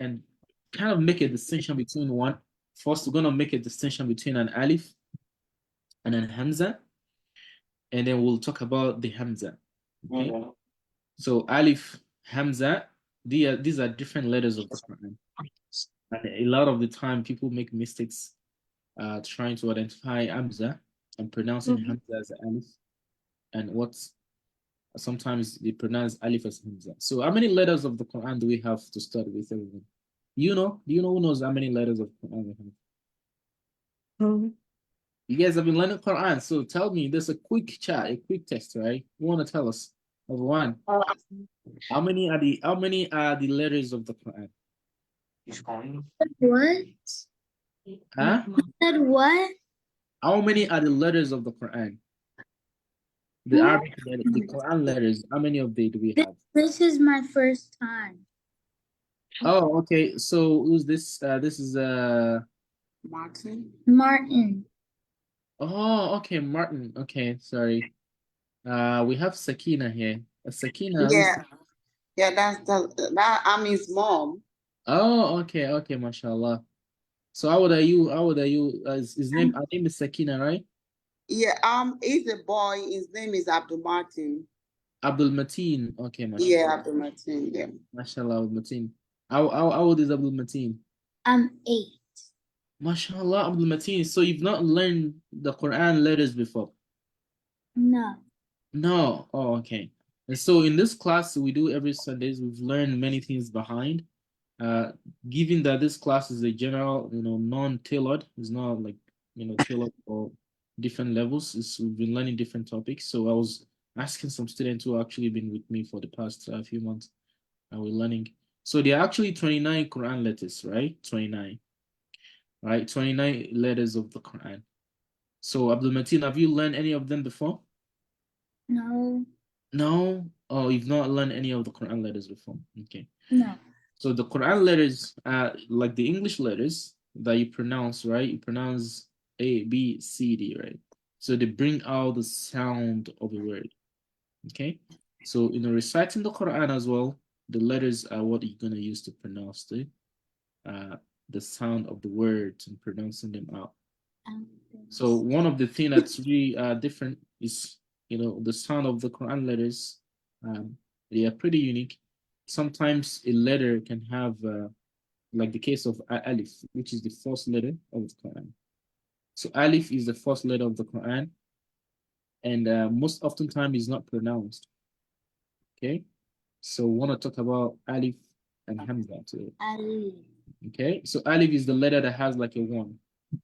and kind of make a distinction between one. First, we're gonna make a distinction between an alif and an hamza, and then we'll talk about the hamza. Okay. So alif, hamza, these are different letters of the Quran. And a lot of the time, people make mistakes trying to identify hamza and pronouncing hamza as alif, and what's sometimes they pronounce alif as hamza. So how many letters of the Quran do we have to start with, everyone? You know? Do you know who knows how many letters of Quran we have? You guys have been learning Quran, so tell me. There's a quick chat, a quick test, right? You want to tell us? Number one, how many are the letters of the Quran? What? Huh? Said what? How many are the letters of the Quran? The Arabic letters, the Quran letters. How many of they do we have? This is my first time. Oh, okay. So who's this? This is Martin. Martin. Oh, okay, Martin. Okay, sorry. We have Sakina here. Sakina. Yeah, yeah, I'm his mom. Oh, okay, okay, mashallah. So how old are you? How old are you? His name, her name is Sakina, right? Yeah, he's a boy. His name is Abdul Martin. Abdul Mateen. Okay, mashallah. Yeah, Abdul Martin. Yeah. Mashallah, Abdul Mateen. How old is Abdul Mateen? I'm 8. Mashallah, Abdul Mateen. So you've not learned the Quran letters before? No. No. Oh, okay. And so in this class we do every Sundays, we've learned many things behind. Given that this class is a general, non-tailored, it's not like, tailored for different levels. We've been learning different topics. So I was asking some students who actually been with me for the past few months, and we're learning. So there are actually 29 Quran letters, right? 29, right? 29 letters of the Quran. So Abdul Mateen, have you learned any of them before? No. No? Oh, you've not learned any of the Quran letters before. Okay. No. So the Quran letters, like the English letters that you pronounce, right? You pronounce A, B, C, D, right? So they bring out the sound of a word. Okay. So in reciting the Quran as well, the letters are what you're gonna use to pronounce the sound of the words and pronouncing them out. So one of the things that's really different is, the sound of the Quran letters. They are pretty unique. Sometimes a letter can have, like the case of Alif, which is the first letter of the Quran. So Alif is the first letter of the Quran, and most oftentimes is not pronounced. Okay, so we want to talk about Alif and Hamza today. Alif. Okay, so Alif is the letter that has like a 1.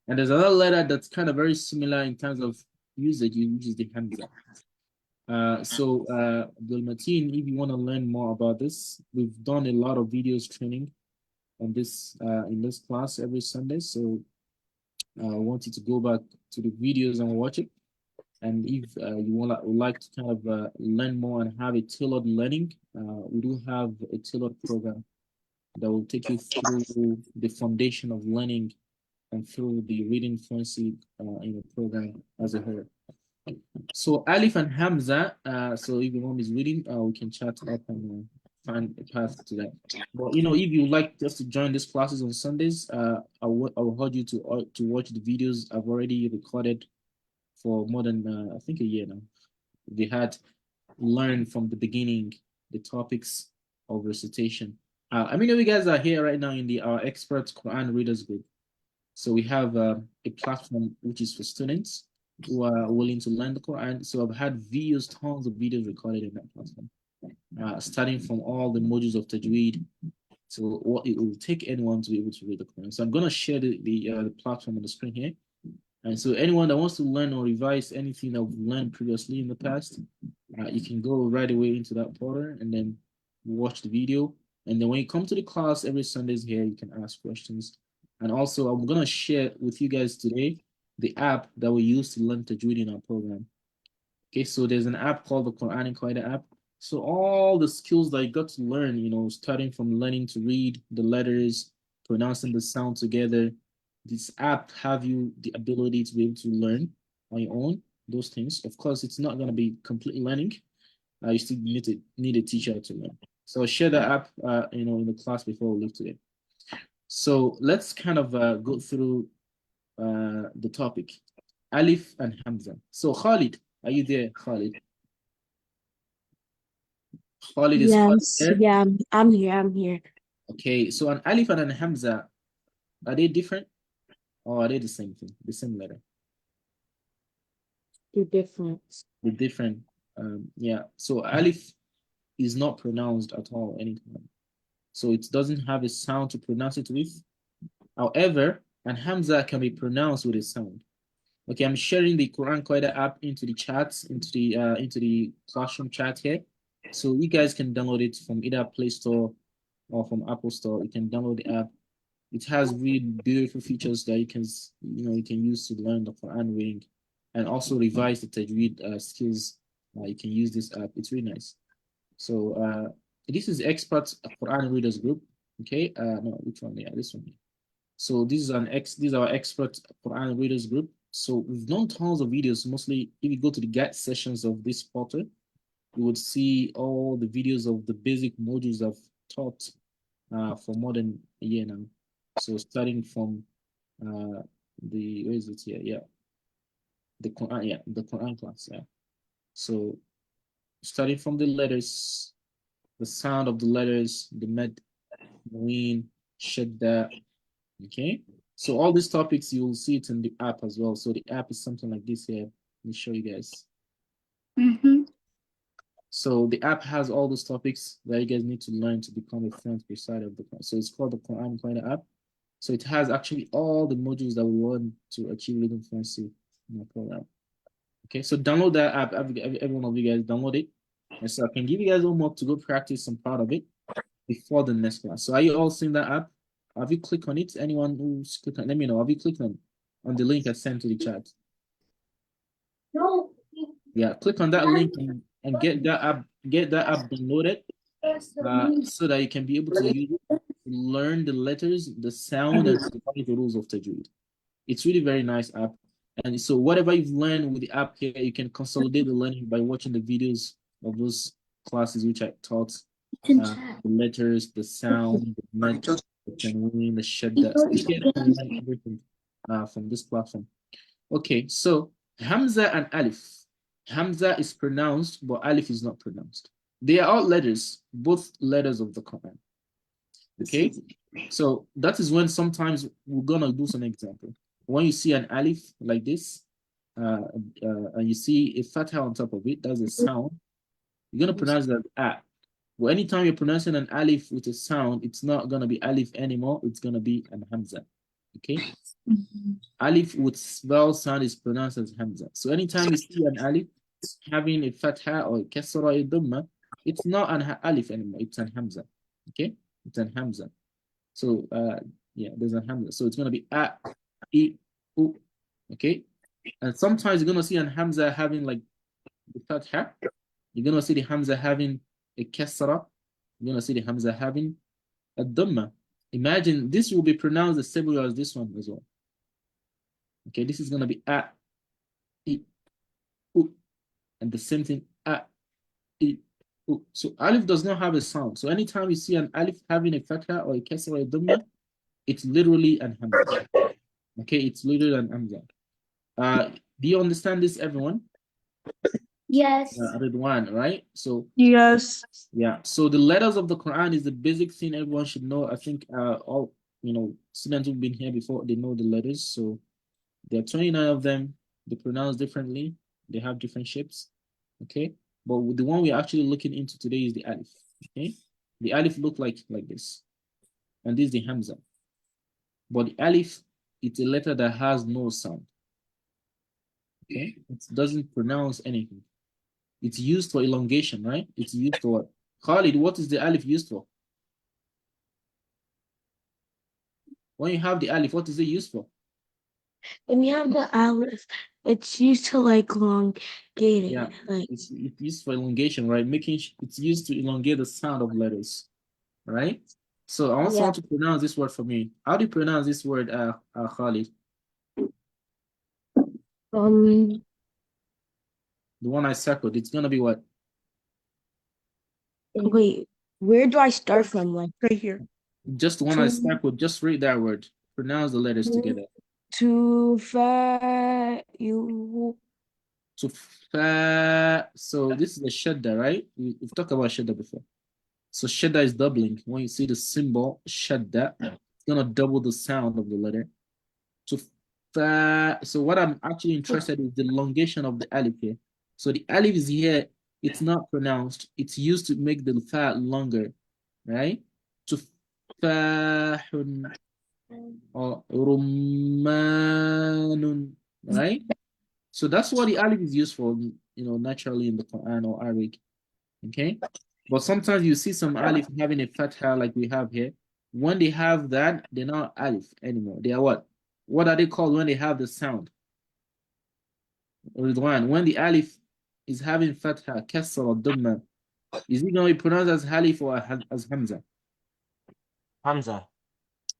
And there's another letter that's kind of very similar in terms of usage, which is the Hamza. Abdul Mateen, if you want to learn more about this, we've done a lot of videos training on this in this class every Sunday. So I want you to go back to the videos and watch it. And if you would like to kind of learn more and have a tailored learning, we do have a tailored program that will take you through the foundation of learning and through the reading fluency in the program as a whole. So Alif and Hamza, so if your mom is reading, we can chat up and find a path to that. But if you like just to join these classes on Sundays, I will urge you to watch the videos I've already recorded for more than I think a year now. They had learned from the beginning the topics of recitation. I mean, you guys are here right now in our expert Quran readers group. So we have a platform which is for students who are willing to learn the Quran. So I've had tons of videos recorded in that platform, starting from all the modules of Tajweed. So what it will take anyone to be able to read the Quran. So I'm going to share the platform on the screen here. And so anyone that wants to learn or revise anything that we've learned previously in the past, you can go right away into that portal and then watch the video. And then when you come to the class every Sundays here, you can ask questions. And also, I'm going to share with you guys today the app that we use to learn Tajweed in our program. Okay, so there's an app called the Quranic app. So all the skills that you got to learn, starting from learning to read the letters, pronouncing the sound together, this app have you the ability to be able to learn on your own those things. Of course, it's not going to be complete learning. You still need a teacher to learn. So I'll share the app, in the class before we leave today. So let's kind of go through the topic. Alif and Hamza. So Khalid, are you there, Khalid? Khalid is Khalid Yes, there? yeah, I'm here. Okay, so an Alif and an Hamza, are they different or are they the same thing, the same letter? They're different. They're different. Yeah, so Alif is not pronounced at all anytime. So it doesn't have a sound to pronounce it with. However, and Hamza can be pronounced with a sound. Okay, I'm sharing the Quran Qaida app into the chats, into the classroom chat here. So you guys can download it from either Play Store or from Apple Store. You can download the app. It has really beautiful features that you can use to learn the Quran reading and also revise the Tajweed skills. You can use this app. It's really nice. So this is expert Quran readers group. Okay, no, which one? Yeah, this one. So this is our expert Quran readers group. So we've done tons of videos. Mostly, if you go to the guide sessions of this portal, you would see all the videos of the basic modules I've taught for more than a year now. So starting from where is it here? Yeah, the Quran. Yeah, the Quran class. Yeah. So starting from the letters, the sound of the letters, the med, ween, shadda. Okay. So all these topics, you will see it in the app as well. So the app is something like this here. Let me show you guys. So the app has all those topics that you guys need to learn to become a fluent reciter of the Quran. So it's called the Quran Finder app. So it has actually all the modules that we want to achieve reading fluency in our program. Okay, so download that app. Every one of you guys download it. And so I can give you guys homework to go practice some part of it before the next class. So are you all seeing that app? Have you clicked on it? Anyone who's clicked on? Let me know. Have you clicked on the link I sent to the chat? No. Yeah, click on that link and get that app downloaded so that you can be able to learn the letters, the sound, and the rules of Tajweed. It's really very nice app. And so whatever you've learned with the app here, you can consolidate the learning by watching the videos of those classes which I taught. The letters, the sound, the med, the tanween, the shadda. So you can learn everything from this platform. Okay, so Hamza and Alif. Hamza is pronounced, but Alif is not pronounced. They are all letters, both letters of the Quran. Okay, so that is when sometimes we're gonna do some example. When you see an Alif like this, and you see a fatha on top of it, that's a sound. You're gonna pronounce that a. But anytime you're pronouncing an Alif with a sound, it's not gonna be Alif anymore. It's gonna be an Hamza. Okay. Alif with vowel sound is pronounced as Hamza. So anytime you see an Alif having a fatha or a kasra or a dhamma, it's not an Alif anymore. It's an Hamza. Okay, it's an Hamza. So yeah, there's a Hamza. So it's gonna be a, I, u. Okay, and sometimes you're gonna see an Hamza having like the fatha. You're gonna see the Hamza having a kasra. You're gonna see the Hamza having a dhamma. Imagine this will be pronounced the same way as this one as well. Okay, this is gonna be a, I, u, and the same thing a, I, u. So alif does not have a sound. So anytime you see an alif having a fatha or a kasra or a dhamma, it's literally an hamza. Okay, it's literally an hamza. Do you understand this, everyone? Yes. Ridwan, right? So Yes. yeah. So the letters of the Quran is the basic thing everyone should know. I think all students who've been here before, they know the letters. So there are 29 of them. They pronounce differently. They have different shapes. Okay. But the one we're actually looking into today is the alif. Okay. The alif look like this. And this is the hamza. But the alif, it's a letter that has no sound. Okay. It doesn't pronounce anything. It's used for elongation, right? It's used for what? Khalid, what is the alif used for? When you have the alif, what is it used for? When you have the aleph, it's used to like elongate it. Yeah, Like it's used for elongation, right? It's used to elongate the sound of letters, right? So I also want to pronounce this word for me. How do you pronounce this word, Khalid? um The one I circled, it's gonna be what? wait, where do I start from? Like right here. Just want to start with, just read that word. Pronounce the letters together. تفاعل. So this is the shadda, right? We've talked about shadda before. So shadda is doubling. When you see the symbol shadda, it's gonna double the sound of the letter. So what I'm actually interested in is the elongation of the alif here. So the alif is here, it's not pronounced. It's used to make the fa longer, right? Tufahun or rummanun, right? So that's what the alif is used for, naturally in the Quran or Arabic, okay? But sometimes you see some alif having a fatha like we have here. When they have that, they're not alif anymore. They are what? What are they called when they have the sound? Ridwan, when the alif is having fatha, kasra, or dhamma, is it going to be pronounced as alif or as hamza? Hamza.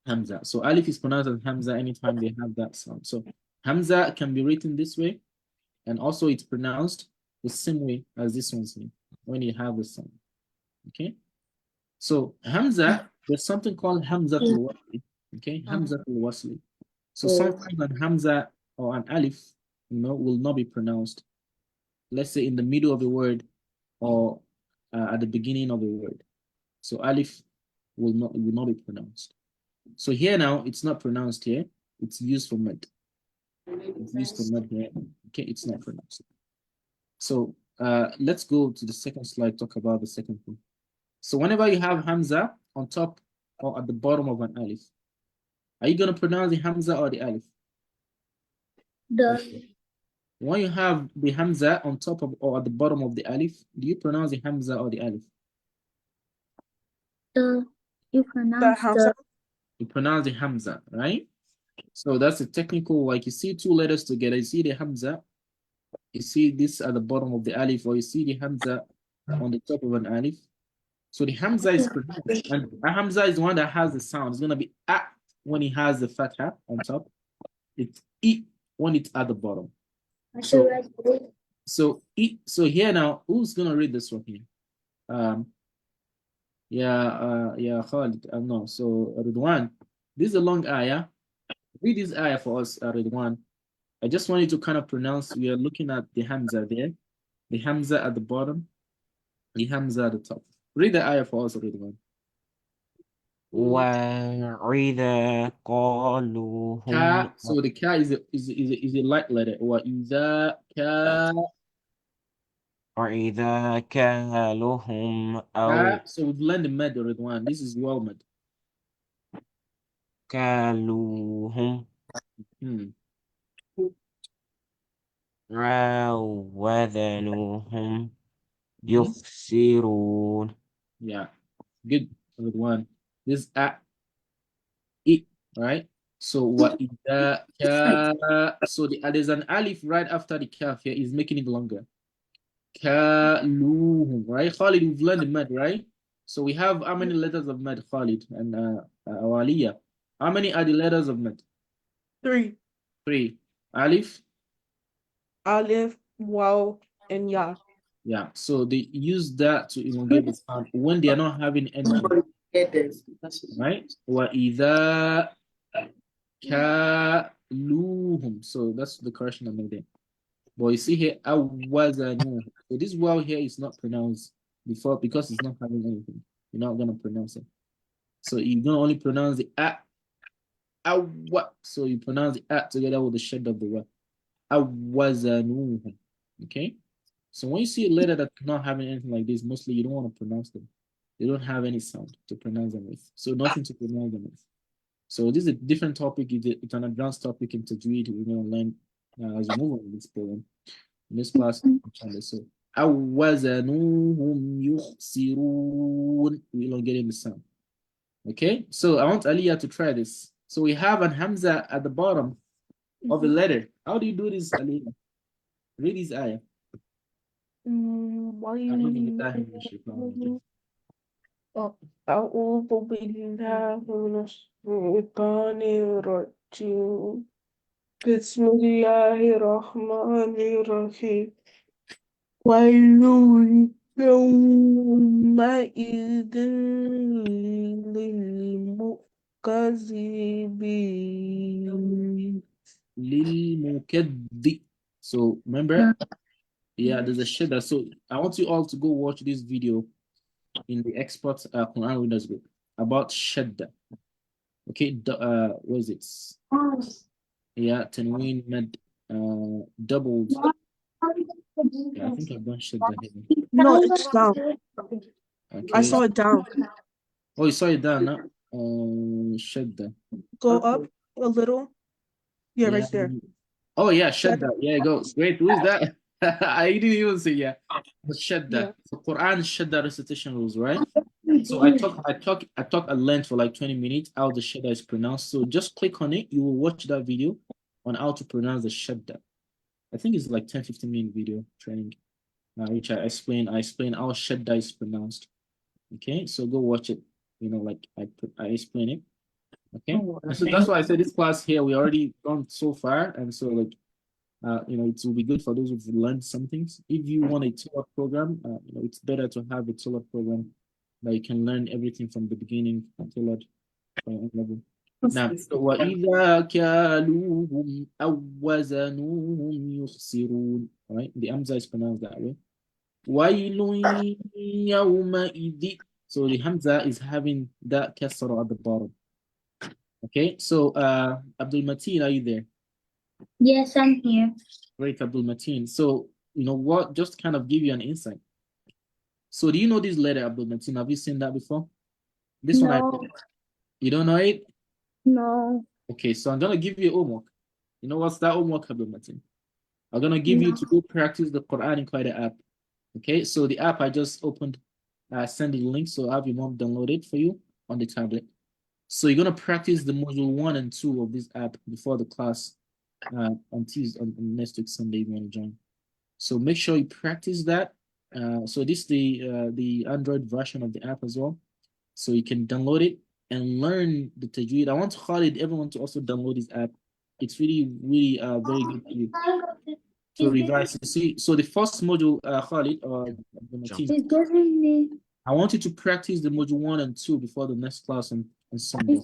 Hamza. So alif is pronounced as hamza anytime they have that sound. So hamza can be written this way, and also it's pronounced the same way as this one's name when you have the sound. Okay. So hamza, there's something called Hamzatul Wasl. Okay, Hamzatul Wasl. So sometimes an hamza or an alif, will not be pronounced. Let's say in the middle of a word or at the beginning of a word. So alif will not be pronounced. So here now it's not pronounced here. It's used for mud. It's used for mud here. Okay, it's not pronounced. So let's go to the second slide. Talk about the second thing. So whenever you have hamza on top or at the bottom of an alif, are you going to pronounce the hamza or the alif? When you have the hamza on top of or at the bottom of the alif, do you pronounce the hamza or the alif? You pronounce the. You pronounce the hamza, right? So that's a technical, like you see two letters together, you see the hamza, you see this at the bottom of the alif, or you see the hamza on the top of an alif. So the hamza is pronounced, and a hamza is the one that has the sound. It's gonna be a when it has the fatha on top. It's I when it's at the bottom. So here now, who's gonna read this one here? Khalid. No. So Ridwan, this is a long ayah. Read this ayah for us, Ridwan. I just want you to kind of pronounce. We are looking at the hamza there, the hamza at the bottom, the hamza at the top. Read the ayah for us, Ridwan. وَإِذَا قَالُوا Ka. So the ka is a light letter. وَإِذَا ka. وَإِذَا كَالُوهُمْ أَوْ So we've learned the med, Ridwan. This is well med. كَالُوهُمْ أَوْ وَزَنُوهُمْ يُخْسِرُونَ. Yeah, good, Ridwan. This it, right? So what is that? So there's an alif right after the kaf here is making it longer. Kaluhum, right? Khalid, we've learned the med, right? So we have how many letters of med, Khalid and Awaliya? How many are the letters of med? 3. 3. Alif? Aleph, Waw, and Ya. Yeah. So they use that to elongate the sound when they are not having any. Right? وَإِذَا كَالُوهُمْ. So that's the correction I made there. But you see here, أَوَّزَنُوهُ. So this wow here is not pronounced before because it's not having anything. You're not going to pronounce it. So you're going to only pronounce the awa. So you pronounce the together with the shed of the wa. أَوَّزَنُوهُ. Okay? So when you see a letter that's not having anything like this, mostly you don't want to pronounce them. They don't have any sound to pronounce them with. So nothing to pronounce them with. So this is a different topic. It's an advanced topic in Tajweed. We're going to learn as we move on in this program. In this class, so أَوَّزَنُوهُمْ يُخْسِرُونَ. We don't get in the sound. Okay, so I want Aliyah to try this. So we have an Hamza at the bottom of a letter. How do you do this, Aliyah? Read this ayah. أعوذ بالله من الشيطان الرجيم بسم الله الرحمن الرحيم ويل يومئذ للمكذبين. للمكذب. So remember, yeah, there's a shadda. So I want you all to go watch this video in the expert Quran readers group about shadda. Okay, what is it? Yeah, tanween med doubled. Yeah, I think I've done shadda here. No, it's down. Okay. I saw it down. Oh, you saw it down now. Shadda. Go up a little. Yeah, Yeah. right there. Oh yeah, shadda. Yeah, go. Great. Who is that? I didn't even say yeah. But shadda. Yeah. So Quran shadda recitation rules, right? So I talk at length for like 20 minutes how the shadda is pronounced. So just click on it. You will watch that video on how to pronounce the shadda. I think it's like 10-15 minute video training, which I explain how shadda is pronounced. Okay, so go watch it. You know, like I explain it. Okay, and so that's why I said this class here we already gone so far, and so like you know, it will be good for those who've learned some things. If you want a two-hour program, you know, it's better to have a two-hour program that you can learn everything from the beginning until at level. Now, so وَإِذَا كَالُوهُمْ أَوْ وَزَنُوهُمْ يُخْسِرُونَ. Right? The Hamza is pronounced that way. وَيْلٌ يَوْمَئِذٍ. So the Hamza is having that kasra at the bottom. Okay, so Abdul Mateen, are you there? Yes, I'm here. Great, Abdul Mateen. So, you know what, just kind of give you an insight. So do you know this letter, Abdul Mateen? Have you seen that before? This one, you don't know it? No. Okay, so I'm going to give you homework. You know what's that homework, Abdul Mateen? I'm going to give you to go practice the Quran in quite an app. Okay, so the app I just opened, send the link, so I'll have your mom download it for you on the tablet. So you're going to practice the module 1 and 2 of this app before the class on Tuesday, on next week Sunday if you want to join. So make sure you practice that. So this is the Android version of the app as well. So you can download it and learn the Tajweed. I want Khalid, everyone to also download this app. It's really, really very good for you to revise. See, so the first module, Khalid, He's giving me. I want you to practice the module 1 and 2 before the next class on Sunday.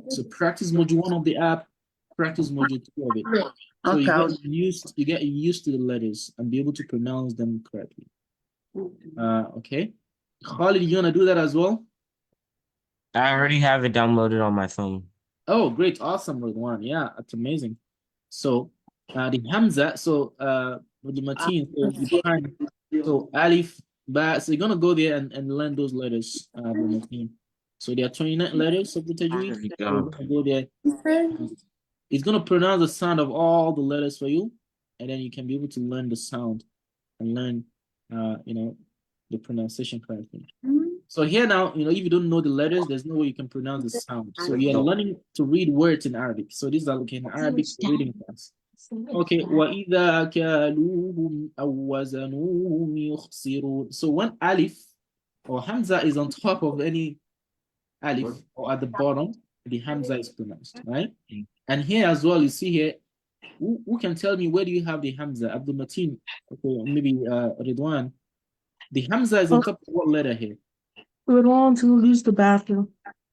So practice module 1 of the app, practice module 2 of it. So you get used to the letters and be able to pronounce them correctly. Okay. Khalid, you wanna do that as well? I already have it downloaded on my phone. Oh, great, awesome, Ridwan. Yeah, that's amazing. So the Hamza, so with the Mateen, so Alif, Ba, so you're gonna go there and learn those letters, the Mateen. So there are 29 letters of the Tajweed. So you're gonna go there. It's gonna pronounce the sound of all the letters for you, and then you can be able to learn the sound and learn you know, the pronunciation correctly. So here now, you know, if you don't know the letters, there's no way you can pronounce the sound. So we are learning to read words in Arabic. So these are like an Arabic reading class. Okay. وَإِذَا كَالُوهُمْ أَوْ وَزَنُوهُمْ يُخْسِرُونَ. So when Alif or Hamza is on top of any Alif or at the bottom, the Hamza is pronounced, right? And here as well, you see here, who can tell me where do you have the Hamza? Abdul Mateen, okay, maybe Ridwan. The Hamza is on top of what letter here? Ridwan to use the bathroom.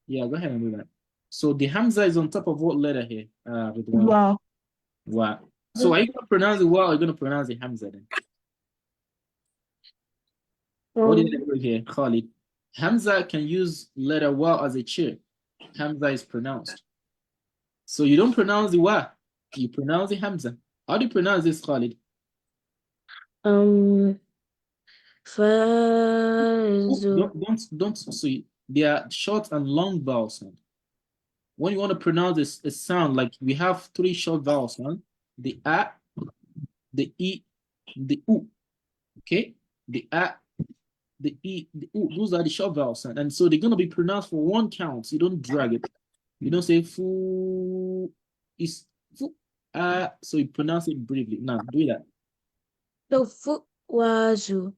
Yeah, go ahead and do that. So the Hamza is on top of what letter here? Ridwan? Wow. Wow. So are you going to pronounce the wow or are you going to pronounce the Hamza then? What did I do here, Khalid? Hamza can use letter wa as a chair. Hamza is pronounced. So you don't pronounce the wa, you pronounce the Hamza. How do you pronounce this, Khalid? Don't. So they are short and long vowel sound. When you want to pronounce this a sound, like we have 3 short vowel sound: the a, the e, the u. Okay, the a, the e, the u. Those are the short vowel sound, and so they're gonna be pronounced for 1 count. So you don't drag it. You don't say fu. Is fu. So you pronounce it briefly. Now do that. So fu wazu.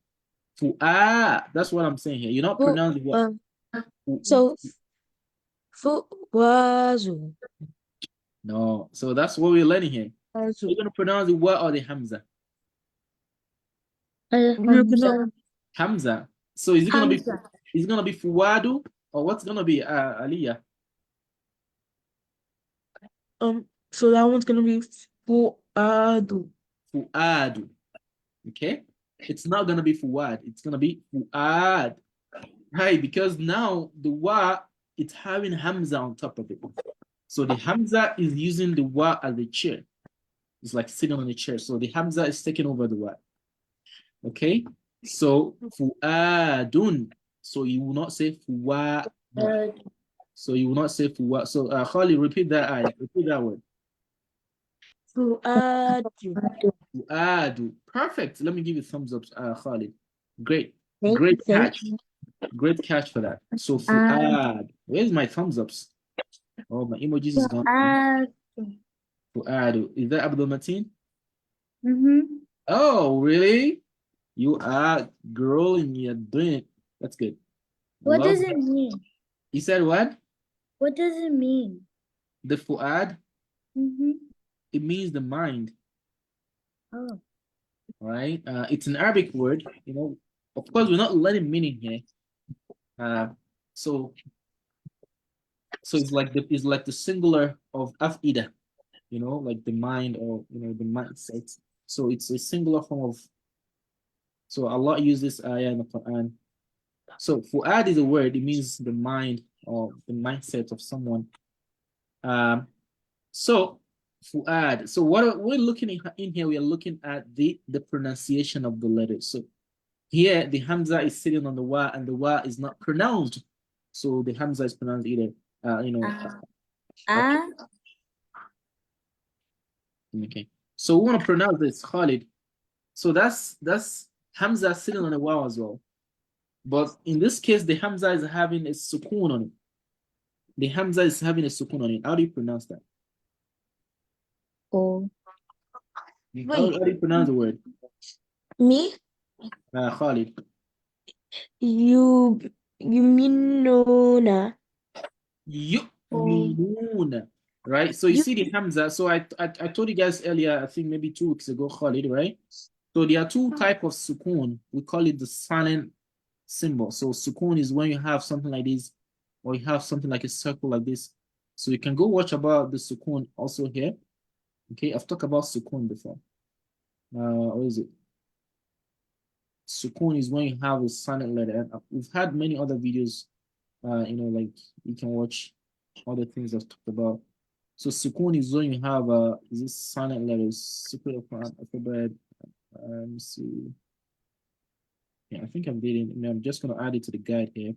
Fu that's what I'm saying here. You're not pronouncing what. So fu wazu. No, so that's what we're learning here. You're gonna pronounce the wa or the Hamza. Hamza. Hamza. So is it gonna be Hamza. Fuadu or what's gonna be Aliyah? So that one's gonna be Fuadu. Fuadu. Okay? It's not gonna be Fuad, it's gonna be Fuad. Right, because now the wa it's having Hamza on top of it. So the Hamza is using the wa as a chair. It's like sitting on a chair. So the Hamza is taking over the wa. Okay? So Fuadun. So you will not say Fuwa. So you will not say Fuwa. So Khalid, repeat that ayah. Repeat that word. Fuadu. Fuadu. Perfect. Let me give you thumbs up, Khalid. Great. Thank Great you. catch. Great catch for that. So Fuad. Where's my thumbs ups? Oh, my emojis is gone. Fuadu. Is that Abdul Mateen? Oh, really? You are girl and you're doing it. That's good. What does it mean? You said what? What does it mean? The Fuad? It means the mind. Oh. Right? It's an Arabic word. You know, of course, we're not learning meaning here. So it's like the singular of afida, you know, like the mind or the mindset. So it's a singular form of. So Allah uses ayah in the Quran. So fu'ad is a word. It means the mind or the mindset of someone. So fu'ad. So what we're looking in here, we are looking at the pronunciation of the letters. So here the Hamza is sitting on the wa, and the wa is not pronounced. So the Hamza is pronounced either, okay. So we want to pronounce this Khalid. So that's Hamza sitting on the wa as well. But in this case, the Hamza is having a sukun on it. The Hamza is having a sukun on it. How do you pronounce that? Oh. How do you pronounce the word? Me? Khalid. Yuminuna. Yu'minuna. Right? So you see the Hamza. So I told you guys earlier, I think maybe 2 weeks ago, Khalid, right? So there are 2 types of sukun. We call it the silent symbol. So sukun is when you have something like this, or you have something like a circle like this. So you can go watch about the sukun also here. Okay, I've talked about sukun before. What is it? Sukun is when you have a silent letter. And we've had many other videos, like you can watch other things I've talked about. So sukun is when you have is this silent letters, secret alphabet. Let me see. Yeah, I think I'm reading. I'm just gonna add it to the guide here,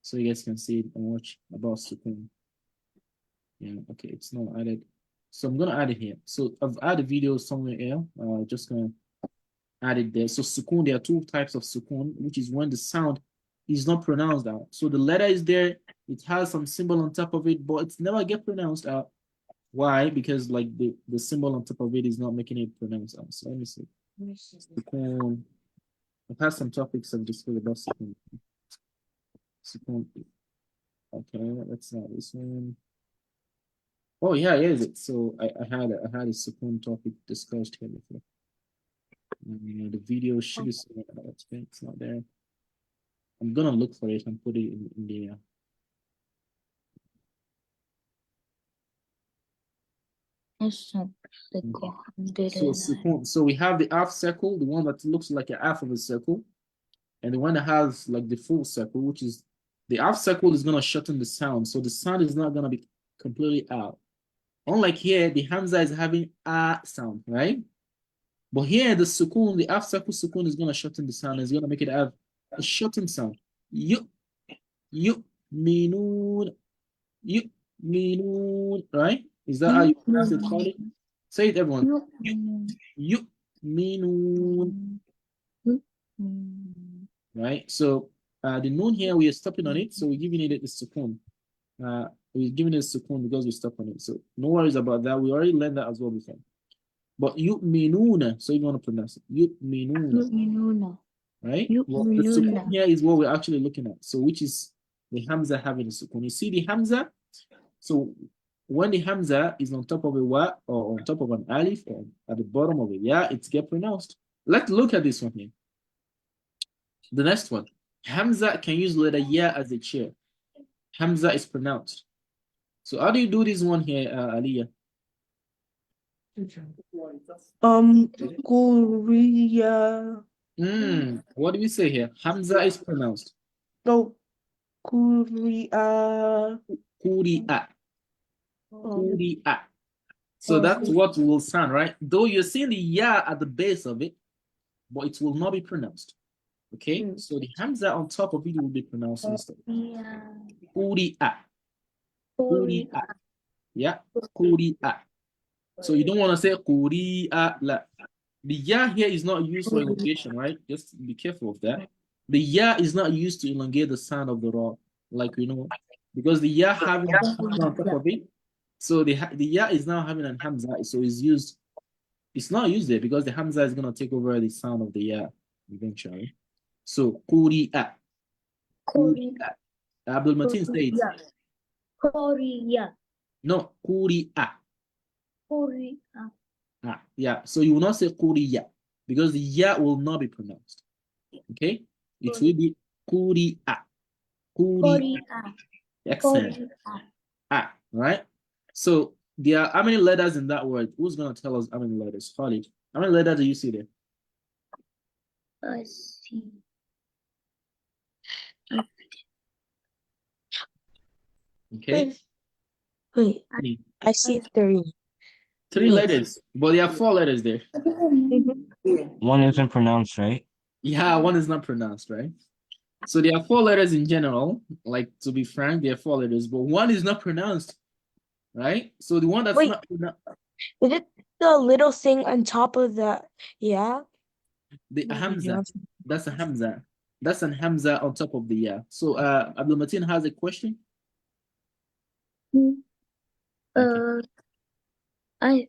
so you guys can see it and watch about sukun. Yeah, okay, it's not added. So I'm gonna add it here. So I've added a video somewhere here. Just gonna add it there. So sukun, there are 2 types of sukun, which is when the sound is not pronounced out. So the letter is there, it has some symbol on top of it, but it's never get pronounced out. Why? Because like the symbol on top of it is not making it pronounced out. So let me see. Sukun. I've had some topics I've discussed about sukun. Sukun. Okay, that's not this one. Oh yeah, is it? So I had a sukun topic discussed here before. The video should be somewhere else. It's not there. I'm gonna look for it and put it in there. So sukun. So we have the half circle, the one that looks like a half of a circle, and the one that has like the full circle, which is the half circle is gonna shorten the sound, so the sound is not gonna be completely out. Unlike here, the Hamza is having a sound, right? But here, the sukun, the half circle sukun is gonna shorten the sound. It's gonna make it have a shortened sound. Minun, right? Is that how you pronounce it, Khalid? Say it, everyone. Minun. Right? So the noon here, we are stopping on it, so we're giving it the sukun. We're giving it a sukun because we stop on it. So no worries about that. We already learned that as well before. But yu'minuna, so you want to pronounce it. Yu'minuna. Right? Well, the sukun here is what we're actually looking at. So which is the Hamza having a sukun. You see the Hamza? So when the Hamza is on top of a wa or on top of an alif or at the bottom of it, yeah, it's get pronounced. Let's look at this one here. The next one. Hamza can use letter ya as a chair. Hamza is pronounced. So how do you do this one here, Aliyah? Korea. What do we say here? Hamza is pronounced. No, Korea. Kuri'a. Kuri'a. So that's what will sound, right? Though you're seeing the ya at the base of it, but it will not be pronounced. Okay? So the Hamza on top of it will be pronounced instead. Kuri'a. Kuri'a. Yeah. Kuri'a. So you don't want to say Kuri'a la. The ya here is not used for elongation, right? Just be careful of that. The ya is not used to elongate the sound of the ra, like we know, because the ya having hamza on top of it. So the ya is now having an hamza, so it's used. It's not used there because the hamza is gonna take over the sound of the ya eventually. So Kuri'a. Kuri'a. Abdul Mateen says Korea. no Kuri'a. Korea. Yeah, so you will not say Kuriya because the ya will not be pronounced. Okay, it will be Kuri'a. Kuri'a. Excellent. Right? So there are how many letters in that word? Who's gonna tell us how many letters? Khalid, how many letters do you see there? I see. Okay. Wait, I see 3. 3 letters, but there are 4 letters there. One isn't pronounced, right? Yeah, one is not pronounced, right? So there are 4 letters in general. Like, to be frank, there are 4 letters, but one is not pronounced, right? So the one that's Wait. not pronounced, Is it the little thing on top of the the Hamza, that's a Hamza. That's an Hamza on top of the ya. So Abdul Mateen has a question. I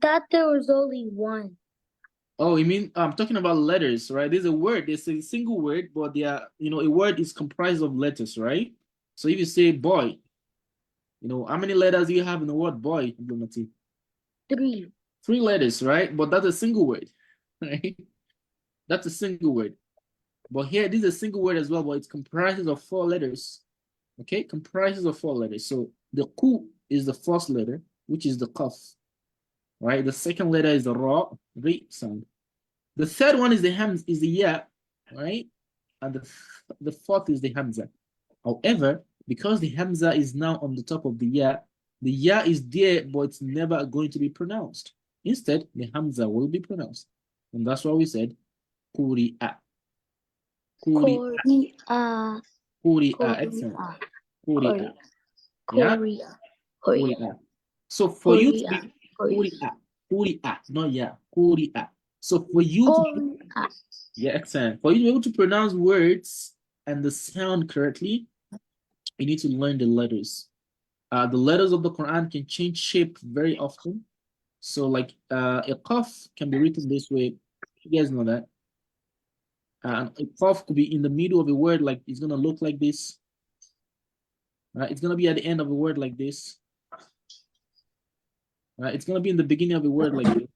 thought there was only one. Oh, you mean I'm talking about letters, right? There's a word, there's a single word, but they are, a word is comprised of letters, right? So if you say boy, how many letters do you have in the word boy, Abdul Mateen? 3. 3 letters, right? But that's a single word, right? That's a single word. But here, this is a single word as well, but it comprises of 4 letters. Okay, comprises of 4 letters. So the ku is the first letter, which is the kaf, right? The second letter is the ra, re sound. The third one is the hams, is the ya, right? And the fourth is the hamza. However, because the hamza is now on the top of the ya is there, but it's never going to be pronounced. Instead, the hamza will be pronounced. And that's why we said kuri'a. Kuri'a. Kuri'a. Excellent. Kuri'a. Yeah? Kuri'a. So for you to be kuri'a, not ya, kuri'a. So for you to, yeah, excellent. For you to be able to pronounce words and the sound correctly, you need to learn the letters. The letters of the Quran can change shape very often. So like a qaf can be written this way. You guys know that. A qaf could be in the middle of a word, like it's gonna look like this. It's gonna be at the end of a word like this. It's gonna be in the beginning of a word like this.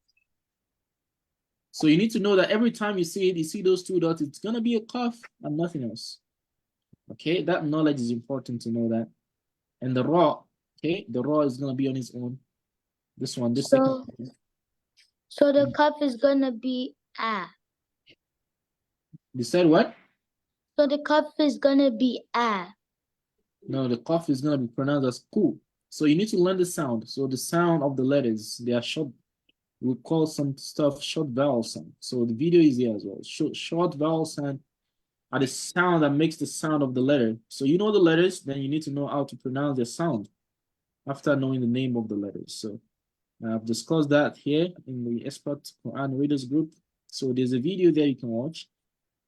So you need to know that every time you see it, you see those 2 dots, it's gonna be a qaf and nothing else. Okay, that knowledge is important to know that. And the ra, okay, the ra is gonna be on its own. This one, this second. So the cup is gonna be a. You said what? So the cup is gonna be a. No, the qaf is gonna be pronounced as ku. So you need to learn the sound. So the sound of the letters, they are short. We call some stuff short vowel sound. So the video is here as well. Short vowel sound are the sound that makes the sound of the letter. So you know the letters, then you need to know how to pronounce the sound after knowing the name of the letters. So I've discussed that here in the Expert Quran Readers group. So there's a video there you can watch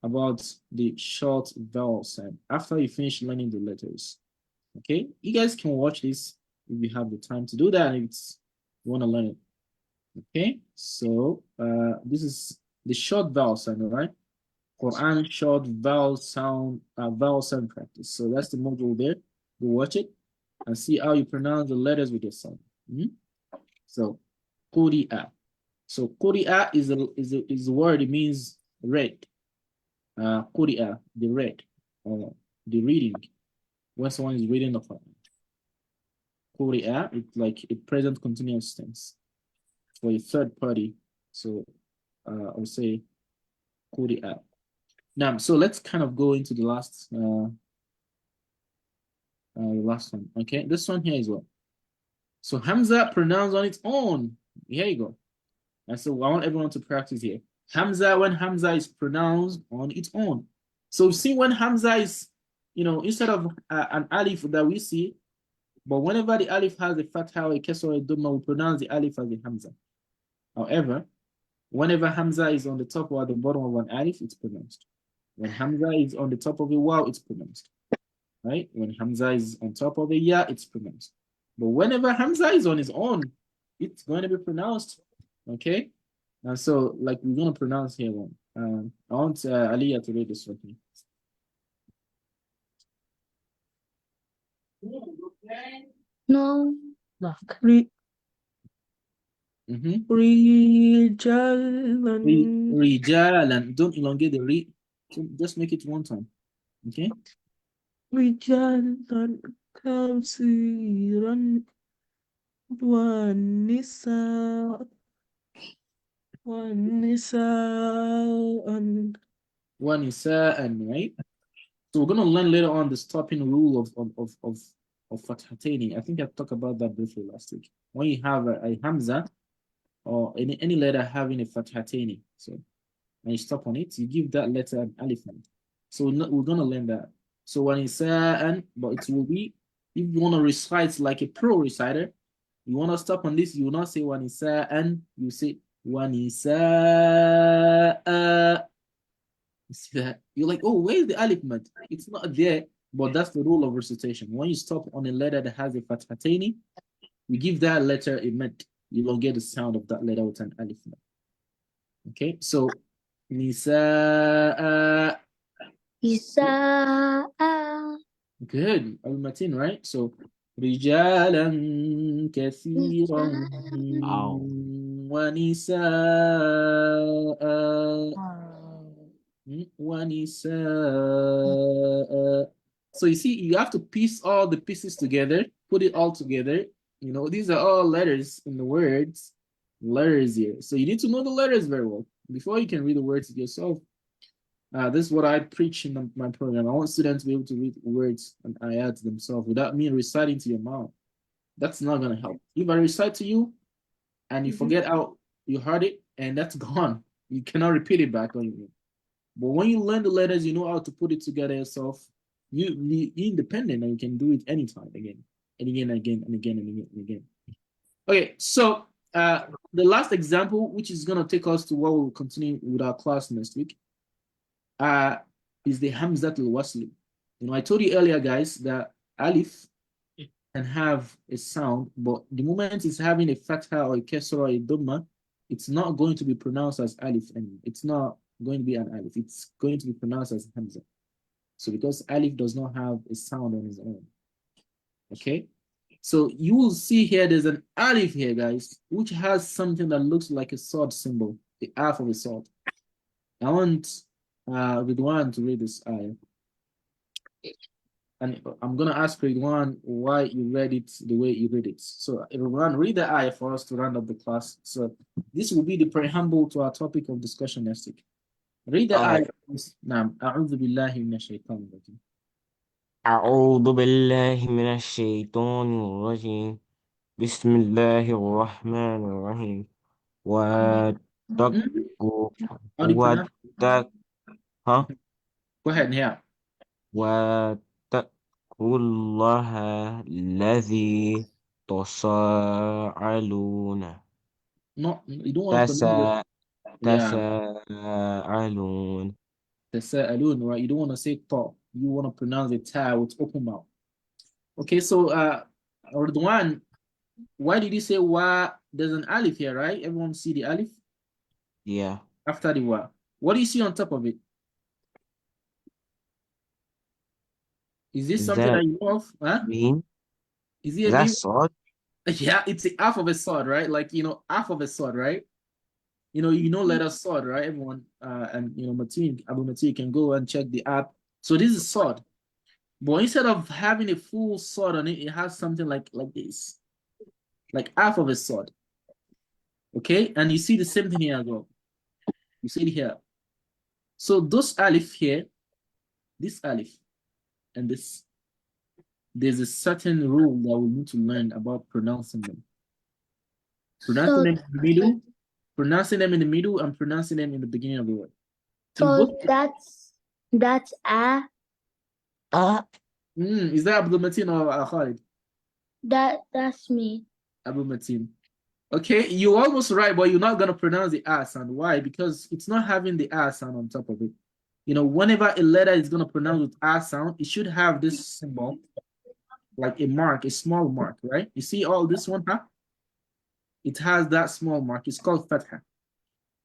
about the short vowel sound after you finish learning the letters. Okay, you guys can watch this if you have the time to do that, if you want to learn it. Okay, so this is the short vowel sound, right? Quran short vowel sound practice. So that's the module there. Go watch it and see how you pronounce the letters with your sound. So Quri'a. So Quri'a is a word. It means read. Quri'a, the read, the reading. When someone is reading the Quran. Quri'a, it's like a present continuous tense for a third party. So I'll say Quri'a. Now, so let's kind of go into the last one. Okay, this one here as well. So Hamza pronounced on its own. Here you go. And so I want everyone to practice here. Hamza, when Hamza is pronounced on its own. So see when Hamza is, instead of an alif that we see, but whenever the alif has a fatha or a kasra or a dhamma, we pronounce the alif as a Hamza. However, whenever Hamza is on the top or at the bottom of an alif, it's pronounced. When Hamza is on the top of a waw, it's pronounced. Right? When Hamza is on top of a ya, it's pronounced. But whenever Hamza is on his own, it's going to be pronounced. Okay? And so, like we're going to pronounce here one. I want Aliyah to read this one. No. Look. Rijalan. Don't elongate the re. Just make it one time. Okay? Rijalan kasiran wanisa'an. Right? So we're gonna learn later on the stopping rule of fathatani. I think I talked about that briefly last week. When you have a hamza or any letter having a fathatani, so when you stop on it, you give that letter an alif. So we're gonna learn that. So wanisa'an, but it will be, if you want to recite like a pro reciter, you want to stop on this, you will not say wanisa'an, you say wanisa'a. You see that? You're like, oh, where's the alif mad? It's not there, but that's the rule of recitation. When you stop on a letter that has a fathatani, you give that letter a mad. You will get the sound of that letter with an alif mad. Okay, so nisa'a. Isa'a. Good. Al-Matin, right? So rijalan kathiran wa nisaa. So you see, you have to piece all the pieces together, put it all together. These are all letters in the words, letters here. So you need to know the letters very well before you can read the words yourself. This is what I preach in my program. I want students to be able to read words and ayats themselves without me reciting to your mouth. That's not going to help. If I recite to you and you forget how you heard it, and that's gone, you cannot repeat it back on you. But when you learn the letters, you know how to put it together yourself. You're independent and you can do it anytime, again and again and again and again and again and again. Okay, so the last example, which is going to take us to what we'll continue with our class next week, is the Hamzatul Wasl. I told you earlier, guys, that alif can have a sound, but the moment it's having a fatha or a kasra or a dhamma, it's not going to be pronounced as alif anymore. It's not going to be an alif. It's going to be pronounced as hamza. So because alif does not have a sound on its own. Okay? So you will see here there's an alif here, guys, which has something that looks like a sword symbol, the half of a sword. I want Ridwan to read this ayah. And I'm going to ask Ridwan why you read it the way you read it. So Ridwan, read the ayah for us to round up the class. So this will be the preamble to our topic of discussion next week. Read the ayah. Naam. A'udhu billahi minash shaitanir rajim. أعوذ بالله من الشيطان الرجيم بسم الله الرحمن الرحيم واتقوا How do you pronounce it? ها Go ahead, yeah. واتقوا الله الذي تساءلون No, you don't want to pronounce it. Yeah. تساءلون Tasa'alun, right? You don't want to say ta. You want to pronounce the ta with open mouth. Okay, so Ridwan, why did you say wa? There's an alif here, right? Everyone see the alif? Yeah. After the wa. What do you see on top of it? Is this Is something that that you know of? Huh? mean? Is it Is a that mean? sword? Yeah, it's the half of a sword, right? Like, half of a sword, right? you know letter sword, right? Everyone, and Abu Mateen can go and check the app. So this is sword, but instead of having a full sword on it, it has something like this, like half of a sword. Okay, and you see the same thing here as well. You see it here. So those alif here, this alif, and this, there's a certain rule that we need to learn about pronouncing them. Pronouncing them in the middle, pronouncing them in the middle, and pronouncing them in the beginning of the word. So that's a. Is that Abdul Mateen or Khalid? That's me. Abu Mateen. Okay, you're almost right, but you're not gonna pronounce the R sound. Why? Because it's not having the R sound on top of it. Whenever a letter is gonna pronounce with R sound, it should have this symbol, like a mark, a small mark, right? You see all this one, huh? It has that small mark. It's called fatha.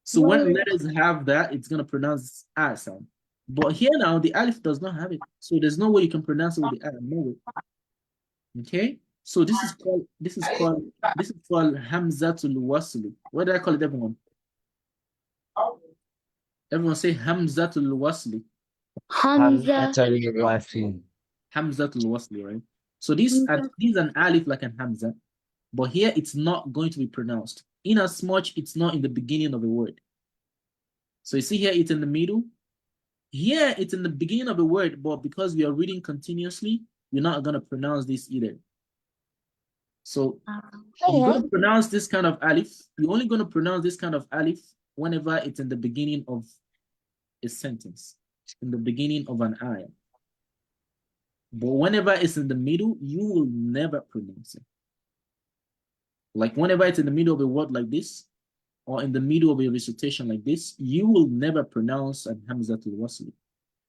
So when letters have that, it's gonna pronounce R sound. But here now, the alif does not have it, so there's no way you can pronounce it with the R. No way. Okay. So this is called Hamzatul Wasl. What did I call it, everyone? Everyone say Hamzatul Wasl. Hamzatul Wasl. Hamzatul Wasl, right? So this is an alif like an Hamza, but here it's not going to be pronounced, in as much it's not in the beginning of a word. So you see here it's in the middle. Here it's in the beginning of a word, but because we are reading continuously, we're not gonna pronounce this either. So you're going to pronounce this kind of alif. You're only going to pronounce this kind of alif whenever it's in the beginning of a sentence, in the beginning of an ayah. But whenever it's in the middle, you will never pronounce it. Like whenever it's in the middle of a word like this, or in the middle of a recitation like this, you will never pronounce an Hamzatul Wasl.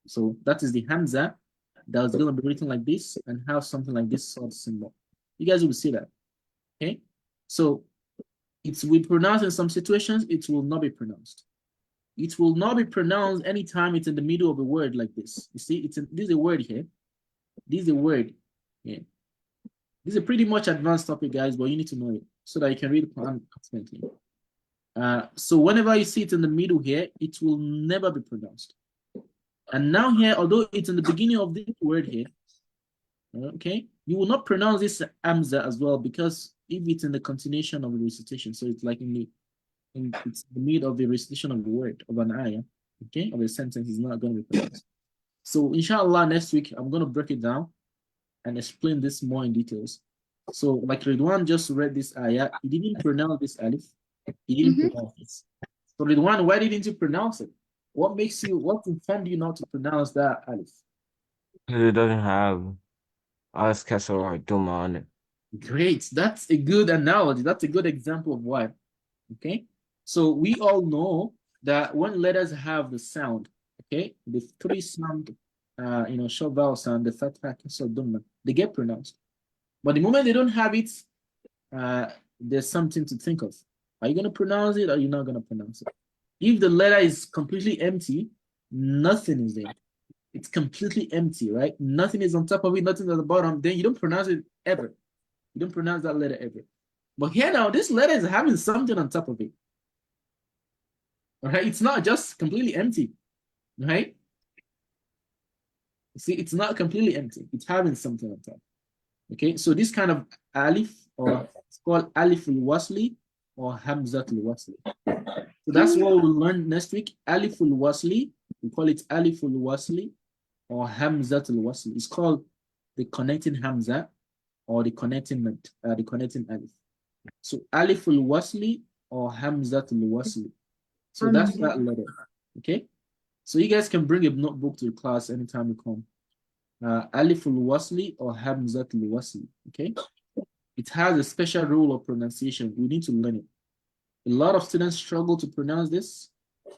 So that is the Hamza that is going to be written like this and have something like this sort of symbol. You guys will see that. Okay, so it will be pronounced in some situations, it will not be pronounced. It will not be pronounced anytime it's in the middle of a word like this. You see, this is a word here. This is a word here. This is a pretty much advanced topic, guys, but you need to know it so that you can read the Quran confidently. So whenever you see it in the middle here, it will never be pronounced. And now here, although it's in the beginning of this word here, okay, you will not pronounce this Hamza as well, because if it's in the continuation of the recitation, so it's like it's the mid of the recitation of the word of an ayah, okay, of a sentence, is not going to be pronounced. So inshallah, next week I'm going to break it down and explain this more in details. So like Ridwan just read this ayah, he didn't pronounce this alif, he didn't pronounce this. So Ridwan, why didn't you pronounce it? What informed you not to pronounce that alif? Because it doesn't have As Castle or Duma on it. Great, that's a good analogy. That's a good example of why. Okay, so we all know that when letters have the sound, okay, the three sound, short vowel sound, the fatha, kasra, dhamma, they get pronounced. But the moment they don't have it, there's something to think of. Are you going to pronounce it or are you not going to pronounce it? If the letter is completely empty, nothing is there. It's completely empty, right? Nothing is on top of it, nothing at the bottom. Then you don't pronounce it ever. You don't pronounce that letter ever. But here now, this letter is having something on top of it. All right? It's not just completely empty, right? See, it's not completely empty. It's having something on top. Okay, so this kind of alif, or it's called aliful wasli or hamzatul wasli. So that's what we'll learn next week. Aliful wasli, we call it aliful wasli or hamzatul wasli. It's called the connecting hamza or the connecting alif. So aliful wasli or hamzatul wasli. So that's that letter. Okay, so you guys can bring a notebook to the class anytime you come. Aliful wasli or hamzatul wasli. Okay, it has a special rule of pronunciation. We need to learn it. A lot of students struggle to pronounce this,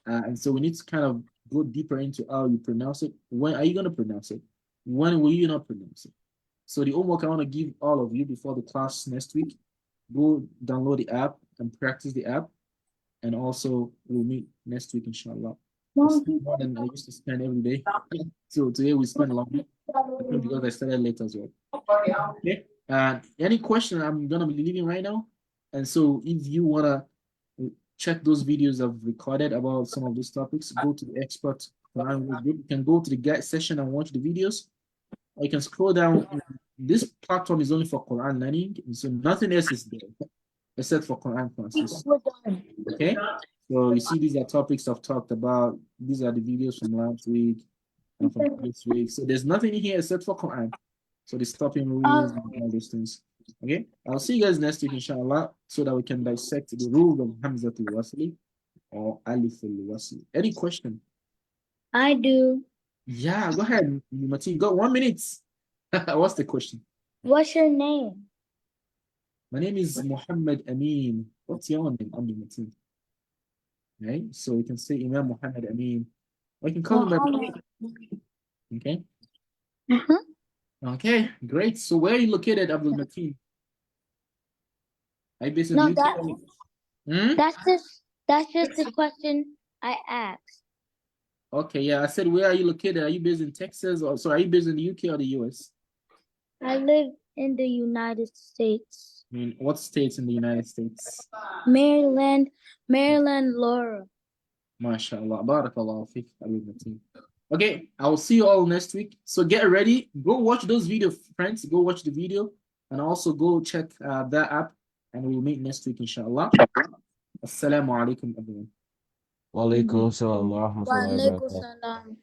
and so we need to kind of go deeper into how you pronounce it. When are you going to pronounce it? When will you not pronounce it? So the homework I want to give all of you before the class next week, go download the app and practice the app, and also we'll meet next week, inshallah. More than I used to spend every day. So today we spend longer because I started late as well. Okay. Any question? I'm gonna be leaving right now, and so if you wanna check those videos I've recorded about some of those topics. Go to the expert Quran group. You can go to the guide session and watch the videos. Or you can scroll down. This platform is only for Quran learning, so nothing else is there except for Quran classes. We're done. Okay, so you see these are topics I've talked about. These are the videos from last week and from this week. So there's nothing here except for Quran. So the stopping rules and all those things. Okay, I'll see you guys next week, inshallah, so that we can dissect the rule of Hamzatul Wasl or Aliful Wasl. Any question? I do. Yeah, go ahead, Mati. Got 1 minute. What's the question? What's your name? My name is Muhammad Amin. What's your name, Abdul Mateen? Okay, so we can say Imam Muhammad Amin. I can call him by Muhammad. Okay. Mhm. Okay, great. So where are you located, Abdul Mateen? Are you based in No, the UK? Hmm? that's just the question I asked. Okay, yeah. I said, where are you located? Are you based in Texas, or so are you based in the UK or the US? I live in the United States. I mean, what states in the United States? Maryland, Laura. MashaAllah. Barakallah fiqh, Abdul Mateen. Okay, I will see you all next week. So get ready. Go watch those videos, friends. Go watch the video. And also go check that app. And we'll meet next week, inshallah. Assalamu alaikum, everyone. Wa alaikum assalam wa rahmatullahi wa Walaikum barakatuh. salam.